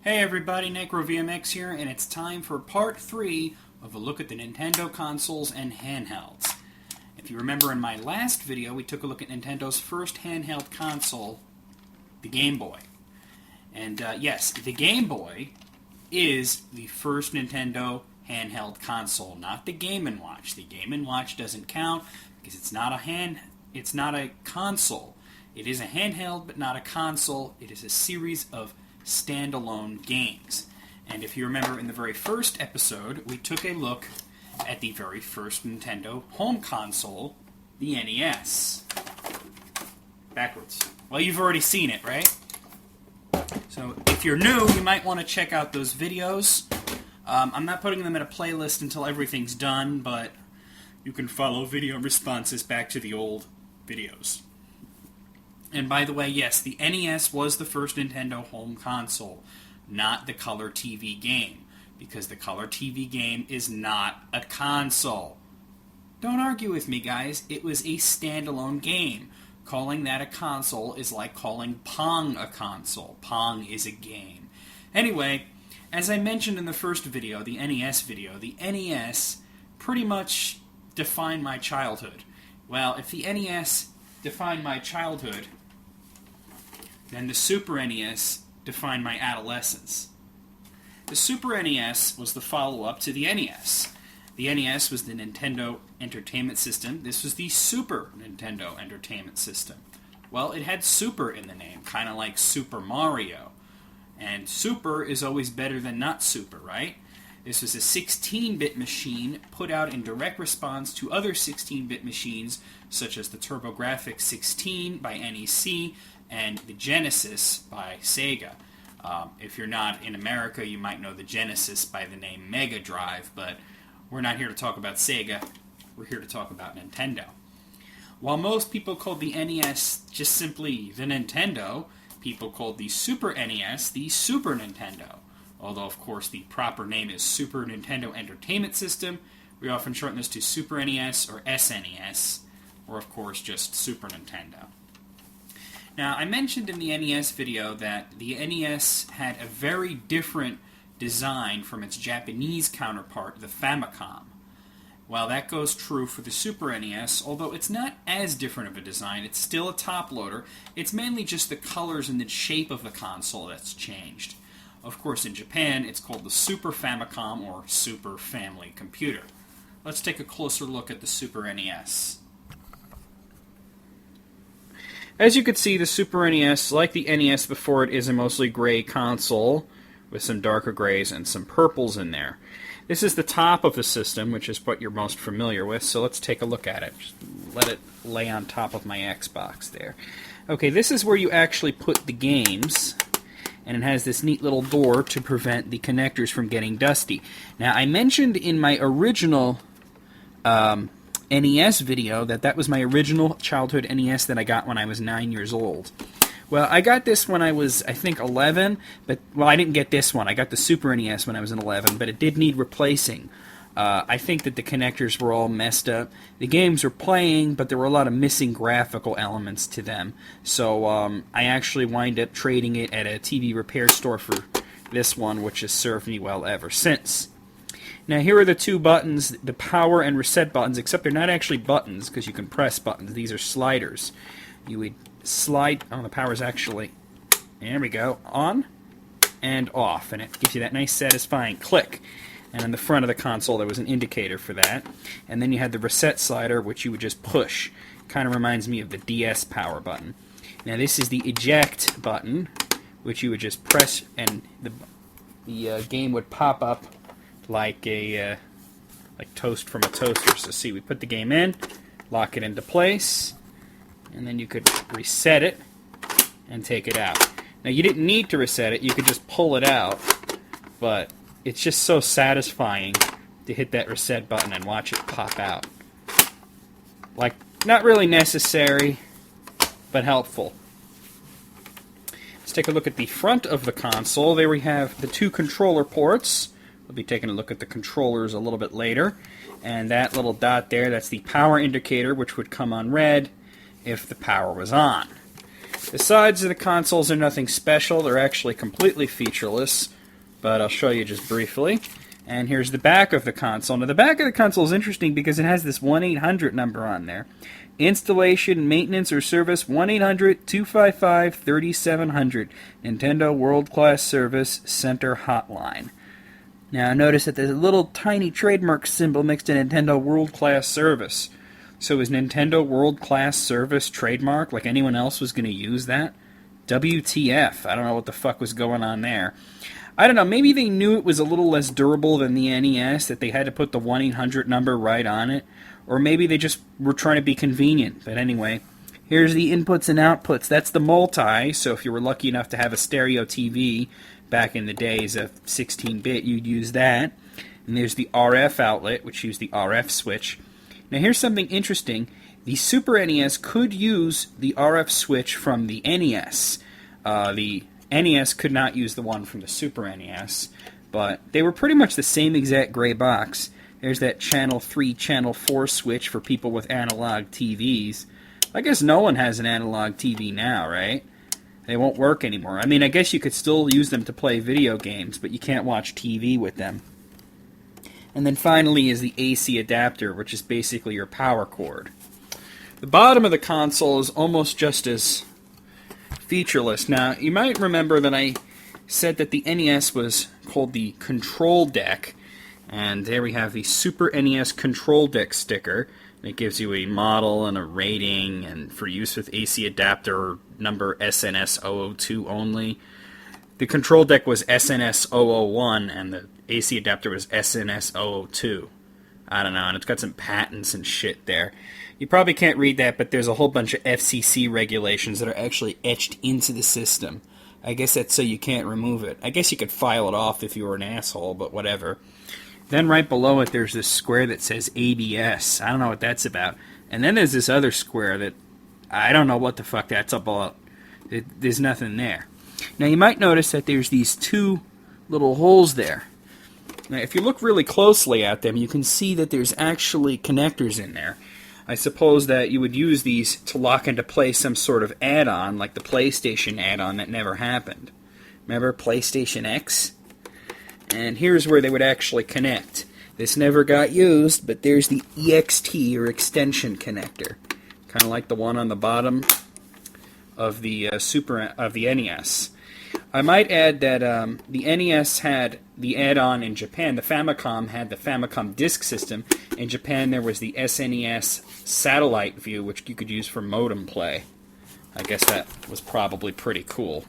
Hey everybody, NecroVMX here, and it's time for part 3 of a look at the Nintendo consoles and handhelds. If you remember in my last video, we took a look at Nintendo's first handheld console, the Game Boy. And yes, the Game Boy is the first Nintendo handheld console, not the Game & Watch. The Game & Watch doesn't count because it's not a console. It is a handheld, but not a console. It is a series of standalone games. And if you remember in the very first episode, we took a look at the very first Nintendo home console, the NES. Backwards. Well, you've already seen it, right? So if you're new, you might want to check out those videos. I'm not putting them in a playlist until everything's done, but you can follow video responses back to the old videos. And by the way, yes, the NES was the first Nintendo home console, not the color TV game, because the color TV game is not a console. Don't argue with me, guys. It was a standalone game. Calling that a console is like calling Pong a console. Pong is a game. Anyway, as I mentioned in the first video, the NES pretty much defined my childhood. Well, if the NES defined my childhood, then the Super NES defined my adolescence. The Super NES was the follow-up to the NES. The NES was the Nintendo Entertainment System. This was the Super Nintendo Entertainment System. Well, it had Super in the name, kind of like Super Mario. And Super is always better than not Super, right? This was a 16-bit machine put out in direct response to other 16-bit machines, such as the TurboGrafx-16 by NEC and the Genesis by Sega. If you're not in America, you might know the Genesis by the name Mega Drive, but we're not here to talk about Sega. We're here to talk about Nintendo. While most people called the NES just simply the Nintendo, people called the Super NES the Super Nintendo. Although, of course, the proper name is Super Nintendo Entertainment System, we often shorten this to Super NES or SNES, or, of course, just Super Nintendo. Now, I mentioned in the NES video that the NES had a very different design from its Japanese counterpart, the Famicom. Well, that goes true for the Super NES, although it's not as different of a design. It's still a top-loader. It's mainly just the colors and the shape of the console that's changed. Of course, in Japan, it's called the Super Famicom or Super Family Computer. Let's take a closer look at the Super NES. As you can see, the Super NES, like the NES before it, is a mostly gray console with some darker grays and some purples in there. This is the top of the system, which is what you're most familiar with, so let's take a look at it. Just let it lay on top of my Xbox there. Okay, this is where you actually put the games, and it has this neat little door to prevent the connectors from getting dusty. Now, I mentioned in my original NES video that was my original childhood NES that I got when I was 9 years old. Well, I got this when I was, I think, 11, but, well, I didn't get this one. I got the Super NES when I was 11, but it did need replacing. I think that the connectors were all messed up. The games were playing, but there were a lot of missing graphical elements to them. So I actually wind up trading it at a TV repair store for this one, which has served me well ever since. Now, here are the two buttons, the power and reset buttons, except they're not actually buttons, because you can press buttons. These are sliders. You would slide, oh, the power's actually, there we go, on and off, and it gives you that nice satisfying click. And on the front of the console, there was an indicator for that. And then you had the reset slider, which you would just push. Kind of reminds me of the DS power button. Now, this is the eject button, which you would just press, and the game would pop up like a like toast from a toaster. So see, we put the game in, lock it into place, and then you could reset it and take it out. Now, you didn't need to reset it. You could just pull it out, but it's just so satisfying to hit that reset button and watch it pop out. Like, not really necessary, but helpful. Let's take a look at the front of the console. There we have the two controller ports. We'll be taking a look at the controllers a little bit later. And that little dot there, that's the power indicator, which would come on red if the power was on. The sides of the consoles are nothing special. They're actually completely featureless. but I'll show you just briefly. And here's the back of the console. Now, the back of the console is interesting because it has this 1-800 number on there. Installation, maintenance, or service, 1-800-255-3700. Nintendo World Class Service Center Hotline. Now, notice that there's a little tiny trademark symbol next to Nintendo World Class Service. So is Nintendo World Class Service trademark? Like anyone else was going to use that? WTF. I don't know what the fuck was going on there. I don't know, maybe they knew it was a little less durable than the NES, that they had to put the 1-800 number right on it. Or maybe they just were trying to be convenient. But anyway, here's the inputs and outputs. That's the multi, so if you were lucky enough to have a stereo TV back in the days of 16-bit, you'd use that. And there's the RF outlet, which used the RF switch. Now here's something interesting. The Super NES could use the RF switch from the NES. The NES could not use the one from the Super NES, but they were pretty much the same exact gray box. There's that channel 3, channel 4 switch for people with analog TVs. I guess no one has an analog TV now, right? They won't work anymore. I mean, I guess you could still use them to play video games, but you can't watch TV with them. And then finally is the AC adapter, which is basically your power cord. The bottom of the console is almost just as featureless. Now, you might remember that I said that the NES was called the Control Deck, and there we have the Super NES Control Deck sticker. It gives you a model and a rating, and for use with AC adapter number SNS002 only. The Control Deck was SNS001, and the AC adapter was SNS002. I don't know, and it's got some patents and shit there. You probably can't read that, but there's a whole bunch of FCC regulations that are actually etched into the system. I guess that's so you can't remove it. I guess you could file it off if you were an asshole, but whatever. Then right below it, there's this square that says ABS. I don't know what that's about. And then there's this other square that I don't know what the fuck that's about. There's nothing there. Now, you might notice that there's these two little holes there. Now, if you look really closely at them, you can see that there's actually connectors in there. I suppose that you would use these to lock into place some sort of add-on, like the PlayStation add-on that never happened. Remember PlayStation X? And here's where they would actually connect. This never got used, but there's the EXT, or extension connector. Kind of like the one on the bottom of the NES. I might add that the NES had the add-on in Japan. The Famicom had the Famicom Disk System. In Japan, there was the SNES Satellite View, which you could use for modem play. I guess that was probably pretty cool.